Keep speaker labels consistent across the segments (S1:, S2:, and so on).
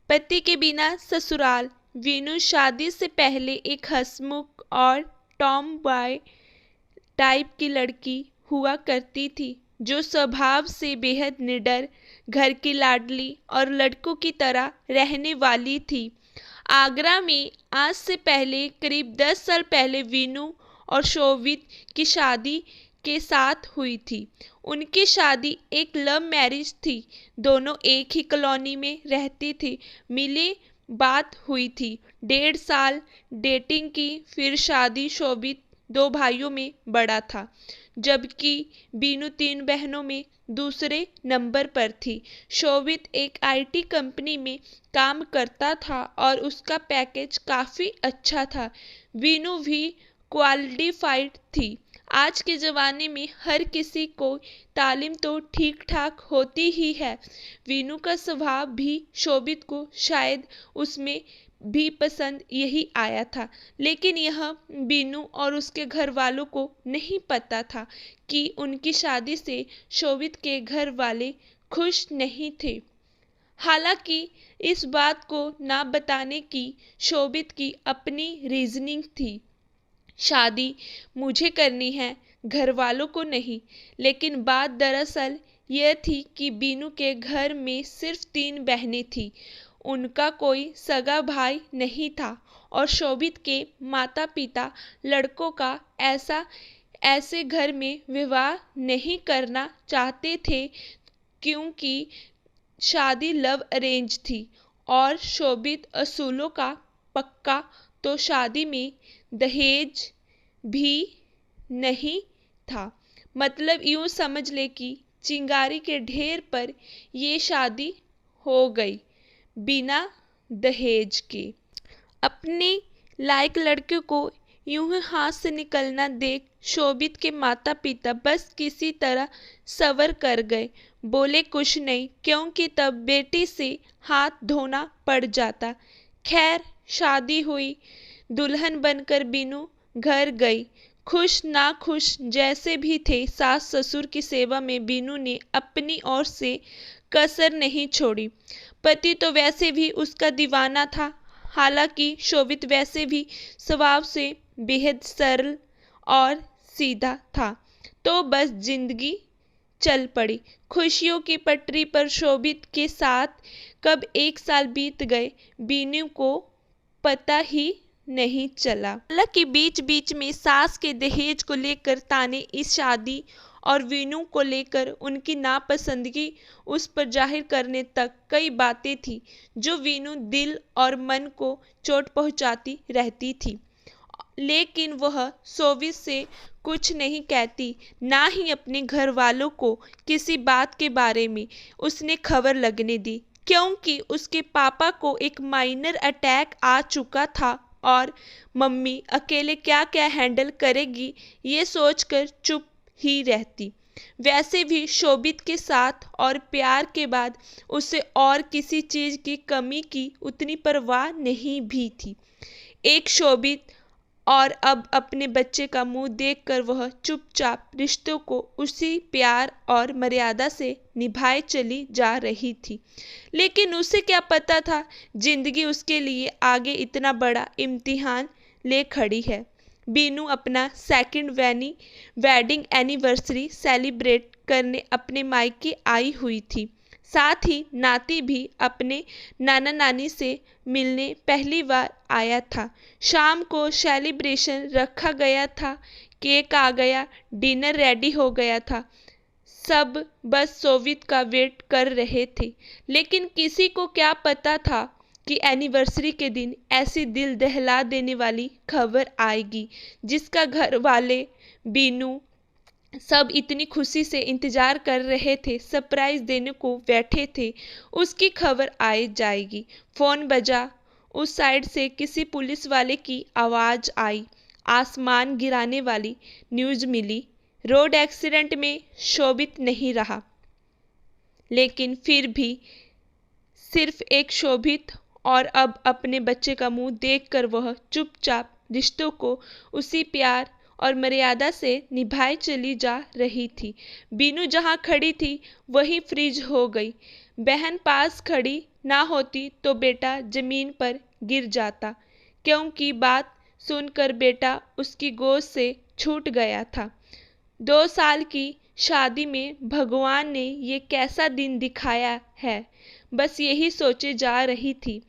S1: पति के बिना ससुराल। वीनू शादी से पहले एक हंसमुख और टॉम बॉय टाइप की लड़की हुआ करती थी, जो स्वभाव से बेहद निडर, घर की लाडली और लड़कों की तरह रहने वाली थी। आगरा में आज से पहले करीब 10 साल पहले वीनू और शोभित की शादी के साथ हुई थी। उनकी शादी एक लव मैरिज थी। दोनों एक ही कॉलोनी में रहती थी। मिले बात हुई थी, 1.5 साल डेटिंग की, फिर शादी। शोभित 2 भाइयों में बड़ा था, जबकि बीनू 3 बहनों में दूसरे नंबर पर थी। शोभित एक आईटी कंपनी में काम करता था और उसका पैकेज काफ़ी अच्छा था। बीनू भी क्वालिफाइड थी। आज के ज़माने में हर किसी को तालीम तो ठीक ठाक होती ही है। वीनू का स्वभाव भी शोभित को शायद उसमें भी पसंद यही आया था, लेकिन यह बीनू और उसके घर वालों को नहीं पता था कि उनकी शादी से शोभित के घर वाले खुश नहीं थे। हालांकि इस बात को ना बताने की शोभित की अपनी रीजनिंग थी। शादी मुझे करनी है, घर वालों को नहीं। लेकिन बात दरअसल यह थी कि बीनू के घर में सिर्फ 3 बहनें थीं। उनका कोई सगा भाई नहीं था और शोभित के माता पिता लड़कों का ऐसे घर में विवाह नहीं करना चाहते थे, क्योंकि शादी लव अरेंज थी और शोभित असूलों का पक्का, तो शादी में दहेज भी नहीं था। मतलब यूं समझ ले कि चिंगारी के ढेर पर ये शादी हो गई बिना दहेज के। अपने लायक लड़के को यूं ही हाथ से निकलना देख शोभित के माता पिता बस किसी तरह सवर कर गए। बोले कुछ नहीं, क्योंकि तब बेटी से हाथ धोना पड़ जाता। खैर, शादी हुई। दुल्हन बनकर बीनू घर गई। खुश ना खुश जैसे भी थे, सास ससुर की सेवा में बीनू ने अपनी ओर से कसर नहीं छोड़ी। पति तो वैसे भी उसका दीवाना था। हालांकि शोभित वैसे भी स्वभाव से बेहद सरल और सीधा था। तो बस जिंदगी चल पड़ी खुशियों की पटरी पर। शोभित के साथ कब 1 साल बीत गए, बीनू को पता ही नहीं चला। हालांकि बीच बीच में सास के दहेज को लेकर ताने, इस शादी और वीनू को लेकर उनकी नापसंदगी उस पर जाहिर करने तक कई बातें थी, जो वीनू दिल और मन को चोट पहुंचाती रहती थी। लेकिन वह शोभित से कुछ नहीं कहती, ना ही अपने घर वालों को किसी बात के बारे में उसने खबर लगने दी, क्योंकि उसके पापा को एक माइनर अटैक आ चुका था और मम्मी अकेले क्या क्या हैंडल करेगी, ये सोचकर चुप ही रहती। वैसे भी शोभित के साथ और प्यार के बाद उसे और किसी चीज की कमी की उतनी परवाह नहीं भी थी। एक शोभित और अब अपने बच्चे का मुंह देखकर वह चुपचाप रिश्तों को उसी प्यार और मर्यादा से निभाए चली जा रही थी। लेकिन उसे क्या पता था, जिंदगी उसके लिए आगे इतना बड़ा इम्तिहान ले खड़ी है। बीनू अपना सेकंड वेडिंग एनिवर्सरी सेलिब्रेट करने अपने मायके आई हुई थी। साथ ही नाती भी अपने नाना नानी से मिलने पहली बार आया था। शाम को सेलिब्रेशन रखा गया था, केक आ गया, डिनर रेडी हो गया था। सब बस शोभित का वेट कर रहे थे। लेकिन किसी को क्या पता था कि एनिवर्सरी के दिन ऐसी दिल दहला देने वाली खबर आएगी, जिसका घर वाले, बीनू सब इतनी खुशी से इंतजार कर रहे थे, सरप्राइज देने को बैठे थे। उसकी खबर आ जाएगी। फोन बजा। उस साइड से किसी पुलिस वाले की आवाज आई। आसमान गिराने वाली न्यूज मिली। रोड एक्सीडेंट में शोभित नहीं रहा, लेकिन फिर भी सिर्फ एक शोभित, और अब अपने बच्चे का मुंह देखकर वह चुपचाप रिश्तों को उसी प्यार और मर्यादा से निभाए चली जा रही थी। बीनू जहां खड़ी थी वहीं फ्रीज हो गई। बहन पास खड़ी ना होती तो बेटा जमीन पर गिर जाता, क्योंकि बात सुनकर बेटा उसकी गोद से छूट गया था। 2 साल की शादी में भगवान ने ये कैसा दिन दिखाया है, बस यही सोचे जा रही थी।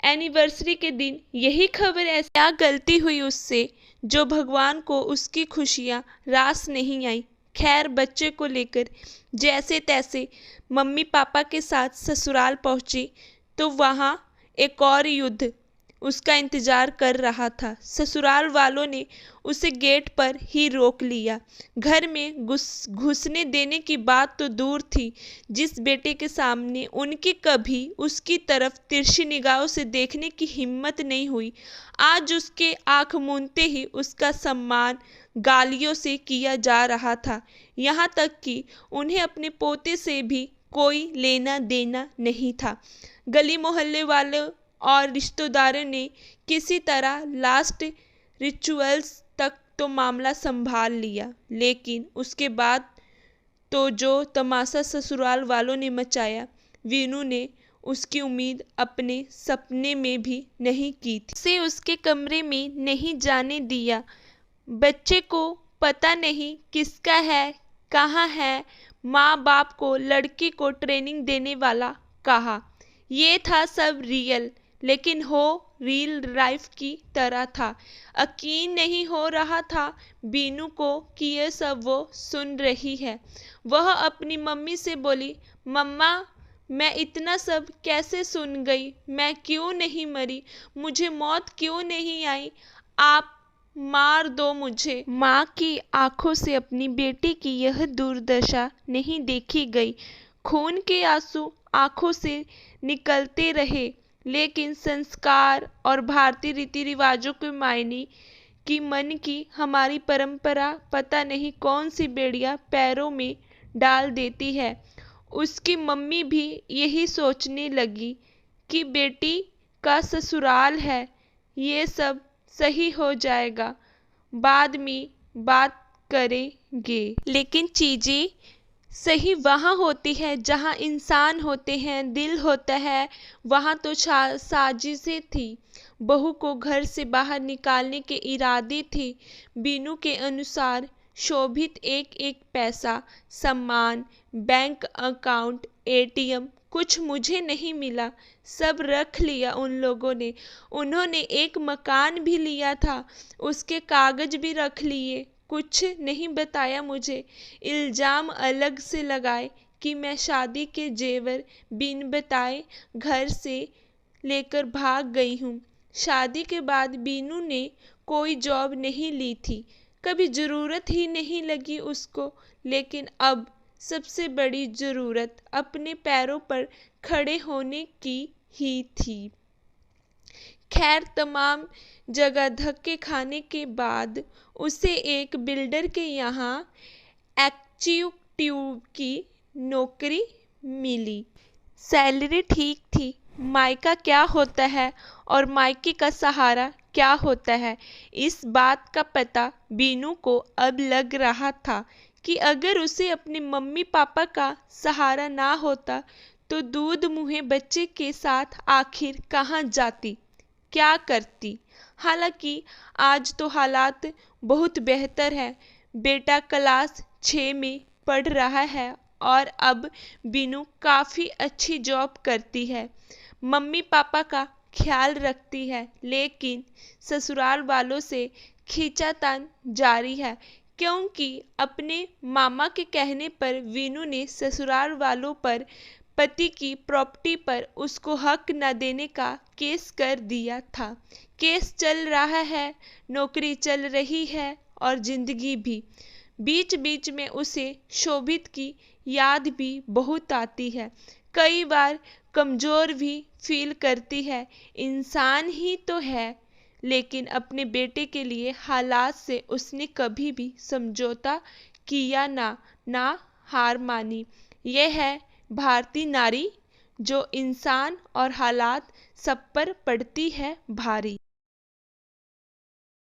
S1: एनिवर्सरी के दिन यही खबर ऐसी क्या गलती हुई उससे जो भगवान को उसकी खुशियाँ रास नहीं आई। खैर, बच्चे को लेकर जैसे तैसे मम्मी पापा के साथ ससुराल पहुंची तो वहाँ एक और युद्ध उसका इंतजार कर रहा था। ससुराल वालों ने उसे गेट पर ही रोक लिया। घर में घुसने देने की बात तो दूर थी, जिस बेटे के सामने उनकी कभी उसकी तरफ तिरछी निगाहों से देखने की हिम्मत नहीं हुई, आज उसके आंख मूंदते ही उसका सम्मान गालियों से किया जा रहा था। यहाँ तक कि उन्हें अपने पोते से भी कोई लेना देना नहीं था। गली मोहल्ले वालों और रिश्तेदारों ने किसी तरह लास्ट रिचुअल्स तक तो मामला संभाल लिया, लेकिन उसके बाद तो जो तमाशा ससुराल वालों ने मचाया, वीनू ने उसकी उम्मीद अपने सपने में भी नहीं की थी। उसे उसके कमरे में नहीं जाने दिया। बच्चे को पता नहीं किसका है, कहाँ है। माँ बाप को लड़की को ट्रेनिंग देने वाला कहा। ये था सब रियल, लेकिन हो रियल लाइफ की तरह था। यकीन नहीं हो रहा था बीनू को कि यह सब वो सुन रही है। वह अपनी मम्मी से बोली, मम्मा, मैं इतना सब कैसे सुन गई? मैं क्यों नहीं मरी? मुझे मौत क्यों नहीं आई? आप मार दो मुझे। माँ की आंखों से अपनी बेटी की यह दुर्दशा नहीं देखी गई। खून के आंसू आंखों से निकलते रहे, लेकिन संस्कार और भारतीय रीति रिवाजों के मायने की मन की हमारी परंपरा पता नहीं कौन सी बेड़ियां पैरों में डाल देती है। उसकी मम्मी भी यही सोचने लगी कि बेटी का ससुराल है, ये सब सही हो जाएगा, बाद में बात करेंगे। लेकिन चीजें सही वहाँ होती है जहाँ इंसान होते हैं, दिल होता है। वहाँ तो साजिशें थी, बहू को घर से बाहर निकालने के इरादे थे। बीनू के अनुसार शोभित एक एक पैसा, सम्मान, बैंक अकाउंट, एटीएम, कुछ मुझे नहीं मिला, सब रख लिया उन लोगों ने। उन्होंने एक मकान भी लिया था, उसके कागज भी रख लिए, कुछ नहीं बताया मुझे। इल्जाम अलग से लगाए कि मैं शादी के जेवर बिन बताए घर से लेकर भाग गई हूँ। शादी के बाद बीनू ने कोई जॉब नहीं ली थी, कभी ज़रूरत ही नहीं लगी उसको, लेकिन अब सबसे बड़ी ज़रूरत अपने पैरों पर खड़े होने की ही थी। खैर, तमाम जगह धक्के खाने के बाद उसे एक बिल्डर के यहाँ एग्जीक्यूटिव की नौकरी मिली। सैलरी ठीक थी। मायका क्या होता है और मायके का सहारा क्या होता है, इस बात का पता बीनू को अब लग रहा था कि अगर उसे अपने मम्मी पापा का सहारा ना होता तो दूध मुहे बच्चे के साथ आखिर कहाँ जाती, क्या करती। हालांकि आज तो हालात बहुत बेहतर है। बेटा क्लास 6 में पढ़ रहा है और अब बीनू काफ़ी अच्छी जॉब करती है, मम्मी पापा का ख्याल रखती है, लेकिन ससुराल वालों से खींचातान जारी है, क्योंकि अपने मामा के कहने पर वीनू ने ससुराल वालों पर पति की प्रॉपर्टी पर उसको हक न देने का केस कर दिया था। केस चल रहा है, नौकरी चल रही है और जिंदगी भी। बीच बीच में उसे शोभित की याद भी बहुत आती है, कई बार कमज़ोर भी फील करती है। इंसान ही तो है, लेकिन अपने बेटे के लिए हालात से उसने कभी भी समझौता किया ना हार मानी। यह है भारतीय नारी, जो इंसान और हालात सब पर पड़ती है भारी।